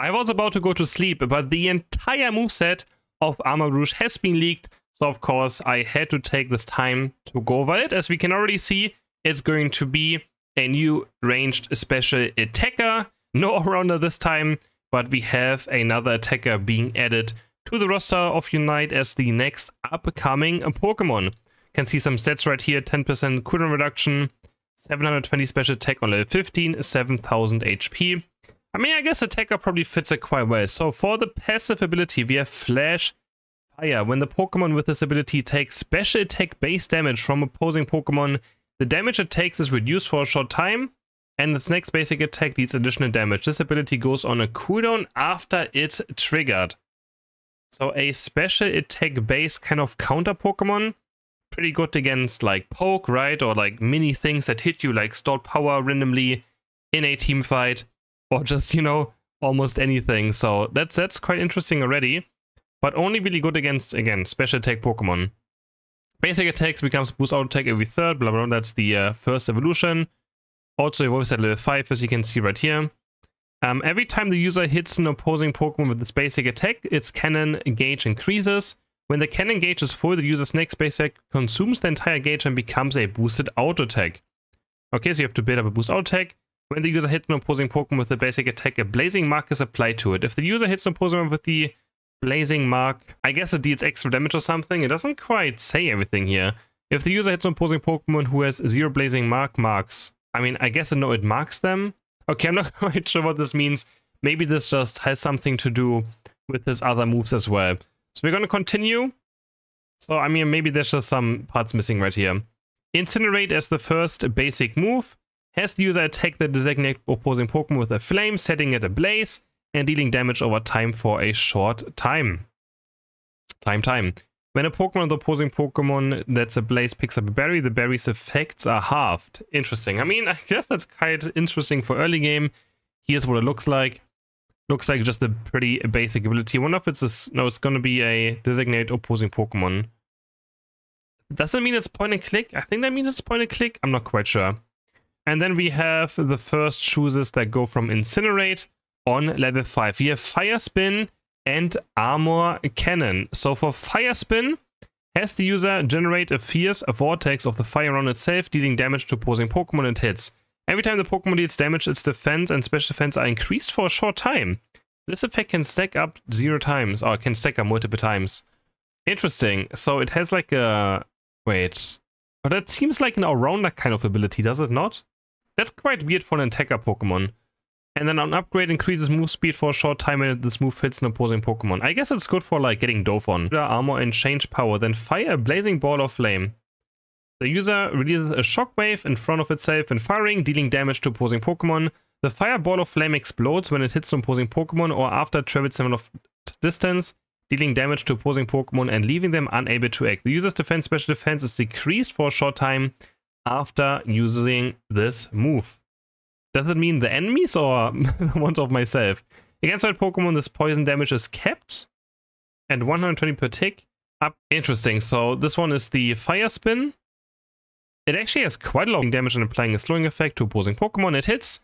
I was about to go to sleep, but the entire moveset of Armarouge has been leaked. So of course I had to take this time to go over it. As we can already see, it's going to be a new ranged special attacker. No All-Rounder this time, but we have another attacker being added to the roster of Unite as the next upcoming Pokemon. Can see some stats right here, 10% cooldown reduction, 720 special attack on level 15, 7000 HP. I mean, I guess attacker probably fits it quite well. So for the passive ability, we have Flash Fire. When the Pokemon with this ability takes special attack base damage from opposing Pokemon, the damage it takes is reduced for a short time, and its next basic attack deals additional damage. This ability goes on a cooldown after it's triggered. So a special attack base kind of counter Pokemon. Pretty good against like poke, right? Or like mini things that hit you like stored power randomly in a team fight. Or just, you know, almost anything. So that's quite interesting already. But only really good against, again, special attack Pokemon. Basic attacks becomes boost auto attack every third, blah blah blah. That's the first evolution. Also evolves at level 5, as you can see right here. Every time the user hits an opposing Pokemon with its basic attack, its cannon gauge increases. When the cannon gauge is full, the user's next basic attack consumes the entire gauge and becomes a boosted auto attack. Okay, so you have to build up a boost auto attack. When the user hits an opposing Pokemon with a basic attack, a blazing mark is applied to it. If the user hits an opposing with the blazing mark, I guess it deals extra damage or something. It doesn't quite say everything here. If the user hits an opposing Pokemon who has 0 blazing marks, I mean, I guess it marks them. Okay, I'm not quite sure what this means. Maybe this just has something to do with his other moves as well. So we're going to continue. So, I mean, maybe there's just some parts missing right here. Incinerate as the first basic move. Has the user attack the designated opposing Pokemon with a flame, setting it ablaze, and dealing damage over time for a short time. When a Pokemon of the opposing Pokemon that's ablaze picks up a berry, the berry's effects are halved. Interesting. I mean, I guess that's quite interesting for early game. Here's what it looks like. Looks like just a pretty basic ability. I wonder if it's a... No, it's going to be a designated opposing Pokemon. Does that mean it's point and click? I think that means it's point and click. I'm not quite sure. And then we have the first chooses that go from Incinerate on level 5. We have Fire Spin and Armor Cannon. So for Fire Spin, has the user generate a fierce vortex of the fire around itself, dealing damage to opposing Pokemon and hits. Every time the Pokemon deals damage, its defense and special defense are increased for a short time. This effect can stack up 0 times, or can stack up multiple times. Interesting. So it has like a... Wait. But that seems like an all-rounder kind of ability, does it not? That's quite weird for an attacker Pokemon. And then on upgrade, increases move speed for a short time when this move hits an opposing Pokemon. I guess it's good for like getting Dove on. Armor and change power, then fire a blazing ball of flame. The user releases a shockwave in front of itself and firing, dealing damage to opposing Pokemon. The fire ball of flame explodes when it hits an opposing Pokemon or after it travels a amount of distance, dealing damage to opposing Pokemon and leaving them unable to act. The user's defense special defense is decreased for a short time after using this move. Does it mean the enemies or ones of myself? Against that Pokemon, this poison damage is kept and 120 per tick. Up. Interesting. So this one is the Fire Spin. It actually has quite a lot of damage and applying a slowing effect to opposing Pokemon. It hits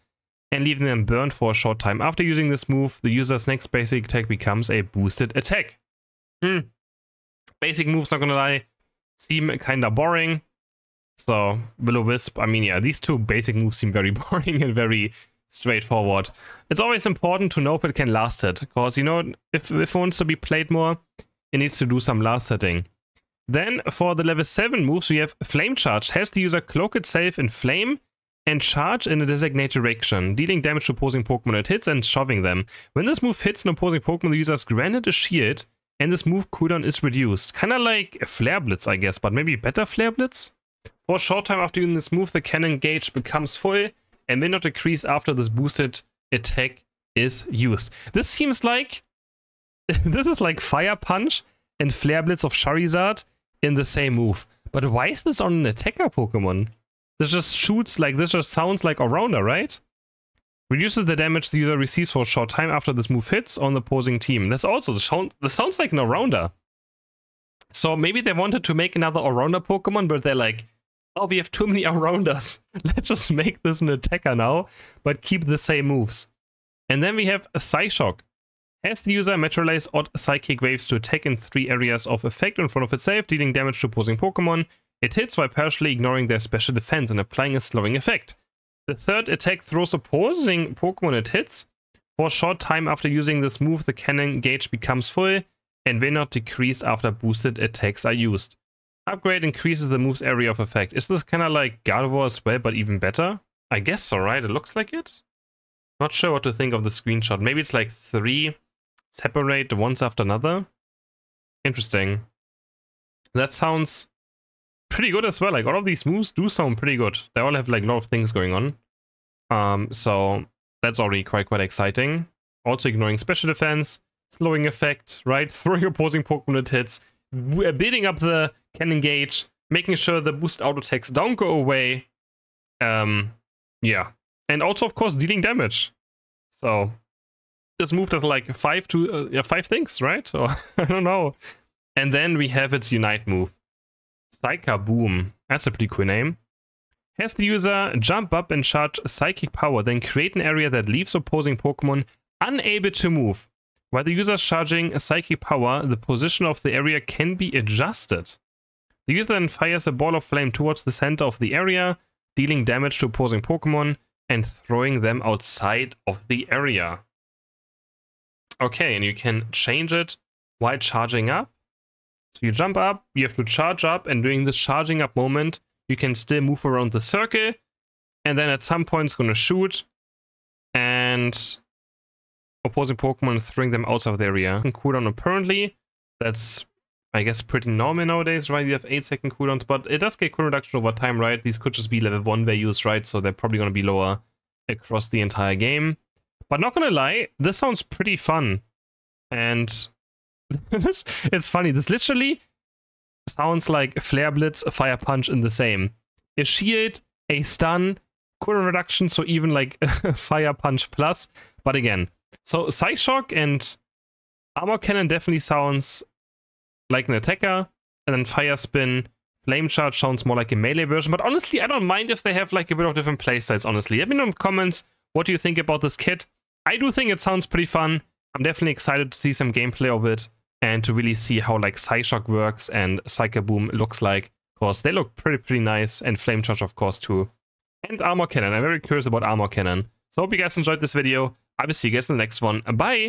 and leaving them burned for a short time. After using this move, the user's next basic attack becomes a boosted attack. Basic moves, not gonna lie, seem kinda boring. So, Will-O-Wisp, I mean, yeah, these two basic moves seem very boring and very straightforward. It's always important to know if it can last hit, because, you know, if it wants to be played more, it needs to do some last hitting. Then, for the level 7 moves, we have Flame Charge. Has the user cloak itself in flame and charge in a designated direction, dealing damage to opposing Pokemon it hits and shoving them. When this move hits an opposing Pokemon, the user is granted a shield, and this move cooldown is reduced. Kinda like Flare Blitz, I guess, but maybe better Flare Blitz? For a short time after using this move, the cannon gauge becomes full and may not decrease after this boosted attack is used. This seems like... this is like Fire Punch and Flare Blitz of Charizard in the same move. But why is this on an attacker Pokemon? This just shoots like... this just sounds like All-Rounder, right? Reduces the damage the user receives for a short time after this move hits on the opposing team. That's also... this sounds like an All-Rounder. So maybe they wanted to make another All-Rounder Pokemon, but they're like... oh, we have too many All-Rounders. Let's just make this an attacker now, but keep the same moves. And then we have a Psyshock. Has the user materialize odd psychic waves to attack in 3 areas of effect in front of itself, dealing damage to opposing Pokemon. It hits while partially ignoring their special defense and applying a slowing effect. The third attack throws opposing Pokemon it hits. For a short time after using this move, the cannon gauge becomes full and will not decrease after boosted attacks are used. Upgrade increases the move's area of effect. Is this kind of like Gardevoir as well, but even better? I guess so, right? It looks like it. Not sure what to think of the screenshot. Maybe it's like 3 separate ones after another. Interesting. That sounds pretty good as well. Like, all of these moves do sound pretty good. They all have like a lot of things going on. So that's already quite exciting. Also ignoring special defense, slowing effect, right? Throwing opposing Pokemon at hits, building up the cannon gauge, making sure the boosted auto attacks don't go away. Yeah. And also, of course, dealing damage. So this move does like 5 things, right? Or I don't know. And then we have its Unite move. Psycha Boom. That's a pretty cool name. Has the user jump up and charge Psychic Power, then create an area that leaves opposing Pokemon unable to move. While the user is charging a Psychic Power, the position of the area can be adjusted. The user then fires a ball of flame towards the center of the area, dealing damage to opposing Pokemon and throwing them outside of the area. Okay, and you can change it while charging up. So you jump up, you have to charge up, and during this charging up moment, you can still move around the circle, and then at some point it's going to shoot, and opposing Pokemon throwing them outside of the area. Cooldown apparently, that's, I guess, pretty normal nowadays, right? You have 8-second cooldowns, but it does get cooldown reduction over time, right? These could just be level 1 values, right? So they're probably going to be lower across the entire game. But not gonna lie, this sounds pretty fun. And it's funny, this literally sounds like Flare Blitz, a Fire Punch in the same. A shield, a stun, cooldown reduction, so even like Fire Punch plus. But again, so Psyshock and Armor Cannon definitely sounds like an attacker, and then Fire Spin, Flame Charge sounds more like a melee version. But honestly, I don't mind if they have like a bit of different playstyles, honestly. Let me know in the comments what do you think about this kit. I do think it sounds pretty fun. I'm definitely excited to see some gameplay of it and to really see how like Psyshock works and Psycha Boom looks like. Of course, they look pretty nice, and Flame Charge, of course, too. And Armor Cannon. I'm very curious about Armor Cannon. So I hope you guys enjoyed this video. I will see you guys in the next one. Bye!